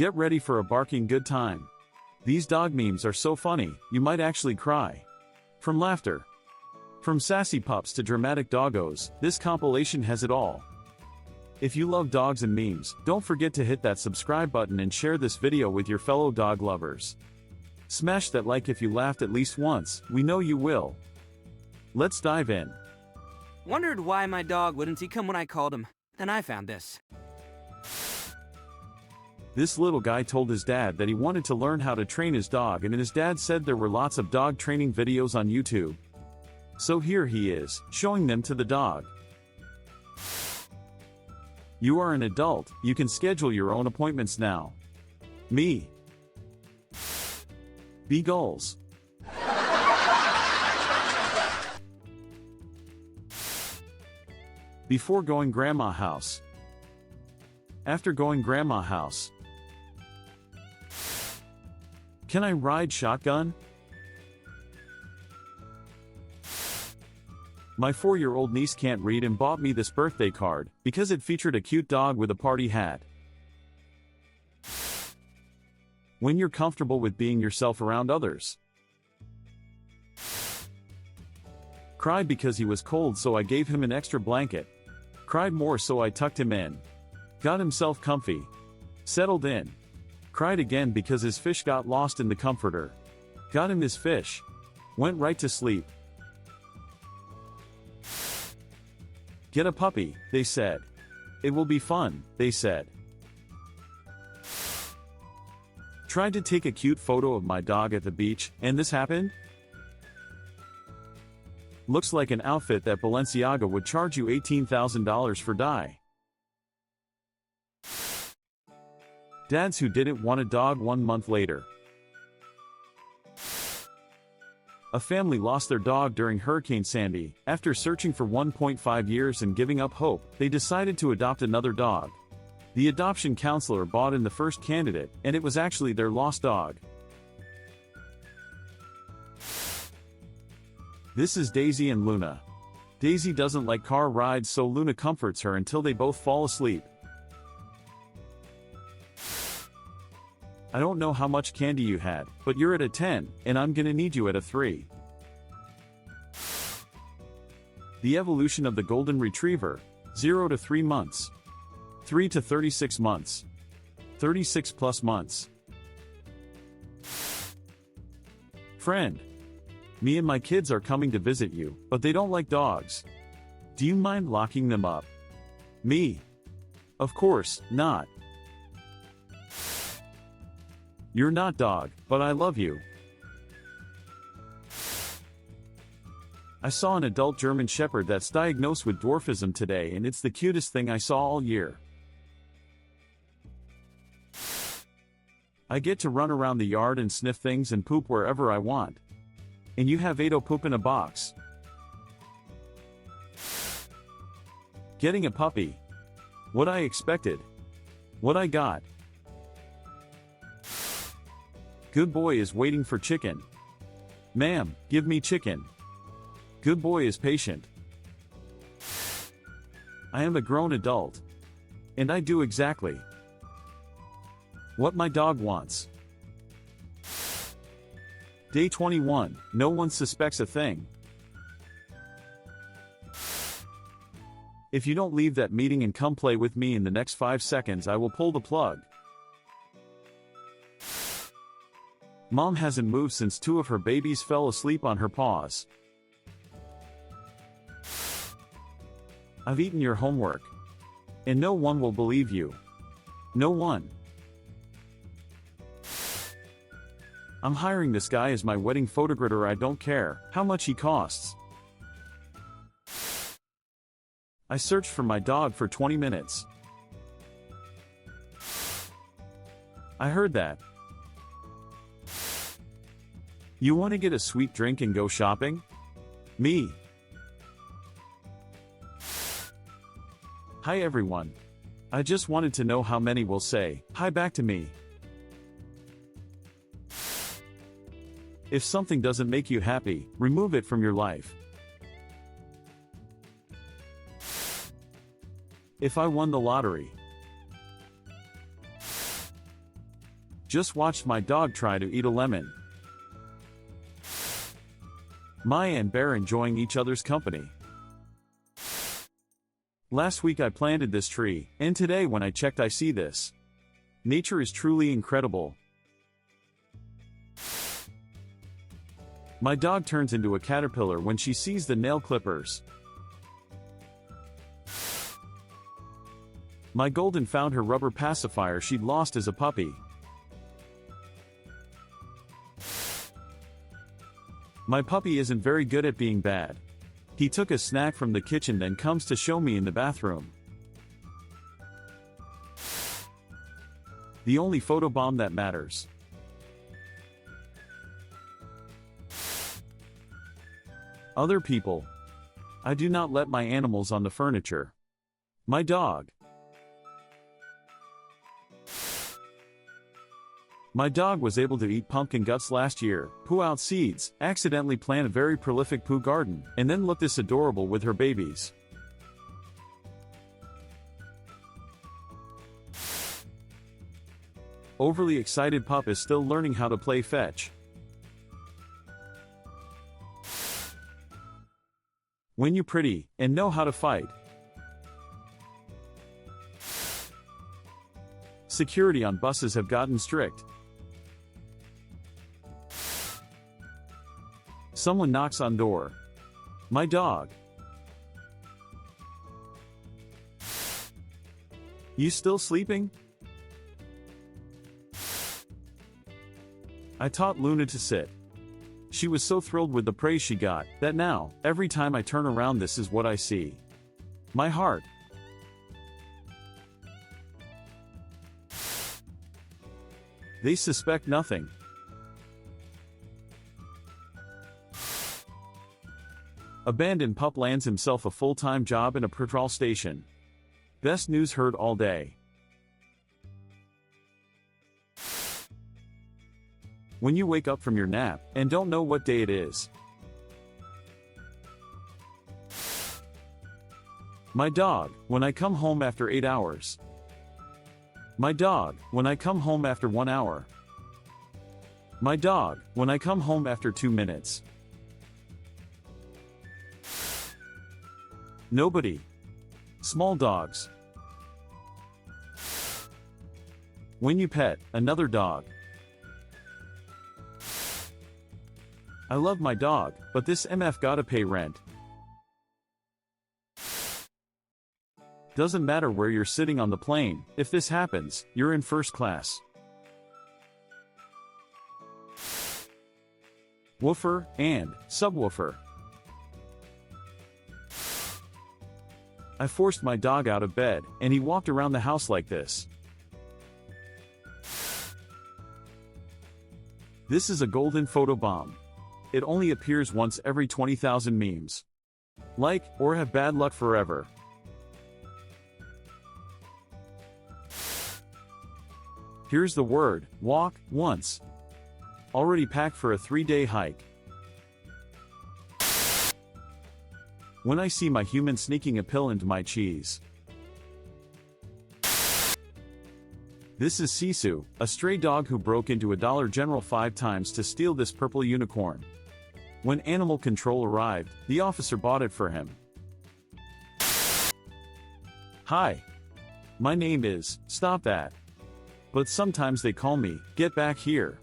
Get ready for a barking good time. These dog memes are so funny, you might actually cry. From laughter. From sassy pups to dramatic doggos, this compilation has it all. If you love dogs and memes, don't forget to hit that subscribe button and share this video with your fellow dog lovers. Smash that like if you laughed at least once, we know you will. Let's dive in. Wondered why my dog wouldn't he come when I called him. Then I found this. This little guy told his dad that he wanted to learn how to train his dog, and his dad said there were lots of dog training videos on YouTube. So here he is, showing them to the dog. You are an adult, you can schedule your own appointments now. Me. Be goals. Before going grandma house. After going grandma house. Can I ride shotgun? My 4-year-old niece can't read and bought me this birthday card, because it featured a cute dog with a party hat. When you're comfortable with being yourself around others. Cried because he was cold, so I gave him an extra blanket. Cried more, so I tucked him in. Got himself comfy. Settled in. Cried again because his fish got lost in the comforter. Got him his fish. Went right to sleep. Get a puppy, they said. It will be fun, they said. Tried to take a cute photo of my dog at the beach, and this happened? Looks like an outfit that Balenciaga would charge you $18,000 for dye. Dads who didn't want a dog 1 month later. A family lost their dog during Hurricane Sandy. After searching for 1.5 years and giving up hope, they decided to adopt another dog. The adoption counselor bought in the first candidate, and it was actually their lost dog. This is Daisy and Luna. Daisy doesn't like car rides, so Luna comforts her until they both fall asleep. I don't know how much candy you had, but you're at a 10, and I'm gonna need you at a 3. The evolution of the Golden Retriever, 0 to 3 months. 3 to 36 months. 36 plus months. Friend. Me and my kids are coming to visit you, but they don't like dogs. Do you mind locking them up? Me. Of course, not. You're not dog, but I love you. I saw an adult German Shepherd that's diagnosed with dwarfism today, and it's the cutest thing I saw all year. I get to run around the yard and sniff things and poop wherever I want. And you have Ado poop in a box. Getting a puppy. What I expected. What I got. Good boy is waiting for chicken. Ma'am, give me chicken. Good boy is patient. I am a grown adult. And I do exactly what my dog wants. Day 21, no one suspects a thing. If you don't leave that meeting and come play with me in the next 5 seconds, I will pull the plug. Mom hasn't moved since 2 of her babies fell asleep on her paws. I've eaten your homework. And no one will believe you. No one. I'm hiring this guy as my wedding photographer. I don't care how much he costs. I searched for my dog for 20 minutes. I heard that. You want to get a sweet drink and go shopping? Me. Hi everyone. I just wanted to know how many will say hi back to me. If something doesn't make you happy, remove it from your life. If I won the lottery. Just watched my dog try to eat a lemon. Maya and Bear enjoying each other's company. Last week I planted this tree, and today when I checked I see this. Nature is truly incredible. My dog turns into a caterpillar when she sees the nail clippers. My golden found her rubber pacifier she'd lost as a puppy. My puppy isn't very good at being bad. He took a snack from the kitchen then comes to show me in the bathroom. The only photobomb that matters. Other people. I do not let my animals on the furniture. My dog. My dog was able to eat pumpkin guts last year, poo out seeds, accidentally plant a very prolific poo garden, and then look this adorable with her babies. Overly excited pup is still learning how to play fetch. When you pretty, and know how to fight. Security on buses have gotten strict. Someone knocks on door. My dog. You still sleeping? I taught Luna to sit. She was so thrilled with the praise she got, that now, every time I turn around this is what I see. My heart. They suspect nothing. Abandoned pup lands himself a full-time job in a patrol station. Best news heard all day. When you wake up from your nap, and don't know what day it is. My dog, when I come home after 8 hours. My dog, when I come home after 1 hour. My dog, when I come home after 2 minutes. Nobody. Small dogs. When you pet another dog. I love my dog, but this MF gotta pay rent. Doesn't matter where you're sitting on the plane, if this happens, you're in first class. Woofer, and subwoofer. I forced my dog out of bed, and he walked around the house like this. This is a golden photobomb. It only appears once every 20,000 memes. Like, or have bad luck forever. Here's the word, walk, once. Already packed for a 3-day hike. When I see my human sneaking a pill into my cheese. This is Sisu, a stray dog who broke into a Dollar General 5 times to steal this purple unicorn. When animal control arrived, the officer bought it for him. Hi. My name is, stop that. But sometimes they call me, get back here.